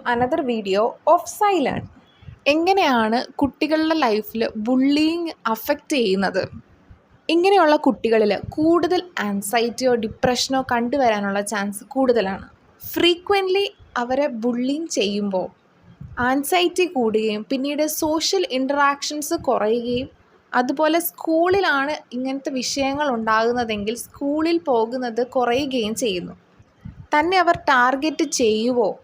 Another video of സൈലേൺ. എങ്ങനെയാണ് കുട്ടികളുടെ ലൈഫിൽ ബുള്ളിയിങ് അഫക്റ്റ് ചെയ്യുന്നത്? ഇങ്ങനെയുള്ള കുട്ടികളിൽ കൂടുതൽ ആൻസൈറ്റിയോ ഡിപ്രഷനോ കണ്ടുവരാനുള്ള ചാൻസ് കൂടുതലാണ്. ഫ്രീക്വൻ്റ്ലി അവരെ ബുള്ളിങ് ചെയ്യുമ്പോൾ ആൻസൈറ്റി കൂടുകയും പിന്നീട് സോഷ്യൽ ഇൻറ്ററാക്ഷൻസ് കുറയുകയും, അതുപോലെ സ്കൂളിലാണ് ഇങ്ങനത്തെ വിഷയങ്ങൾ ഉണ്ടാകുന്നതെങ്കിൽ സ്കൂളിൽ പോകുന്നത് കുറയുകയും ചെയ്യുന്നു. തന്നെ അവർ ടാർഗറ്റ് ചെയ്യുമോ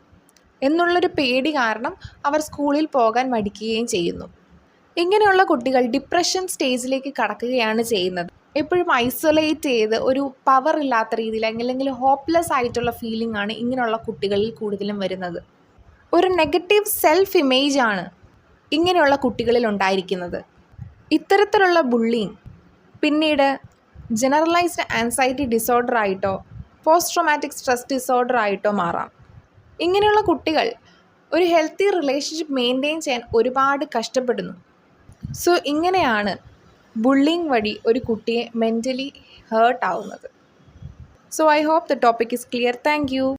എന്നുള്ളൊരു പേടി കാരണം അവർ സ്കൂളിൽ പോകാൻ മടിക്കുകയും ചെയ്യുന്നു. ഇങ്ങനെയുള്ള കുട്ടികൾ ഡിപ്രഷൻ സ്റ്റേജിലേക്ക് കടക്കുകയാണ് ചെയ്യുന്നത്. എപ്പോഴും ഐസൊലേറ്റ് ചെയ്ത് ഒരു പവർ ഇല്ലാത്ത രീതിയിൽ അല്ലെങ്കിൽ ഹോപ്പ്ലെസ് ആയിട്ടുള്ള ഫീലിംഗ് ആണ് ഇങ്ങനെയുള്ള കുട്ടികളിൽ കൂടുതലും വരുന്നത്. ഒരു നെഗറ്റീവ് സെൽഫ് ഇമേജാണ് ഇങ്ങനെയുള്ള കുട്ടികളിൽ ഉണ്ടായിരിക്കുന്നത്. ഇത്തരത്തിലുള്ള ബുള്ളിങ് പിന്നീട് ജനറലൈസ്ഡ് ആൻസൈറ്റി ഡിസോർഡർ ആയിട്ടോ പോസ്റ്റ് ട്രോമാറ്റിക് സ്ട്രെസ് ഡിസോർഡർ ആയിട്ടോ മാറാം. ഇങ്ങനെയുള്ള കുട്ടികൾ ഒരു ഹെൽത്തി റിലേഷൻഷിപ്പ് മെയിൻറ്റെയിൻ ചെയ്യാൻ ഒരുപാട് കഷ്ടപ്പെടുന്നു. സോ ഇങ്ങനെയാണ് ബുള്ളിങ് വഴി ഒരു കുട്ടിയെ മെൻ്റലി ഹേർട്ട് ആവുന്നത്. So I hope the topic is clear. Thank U.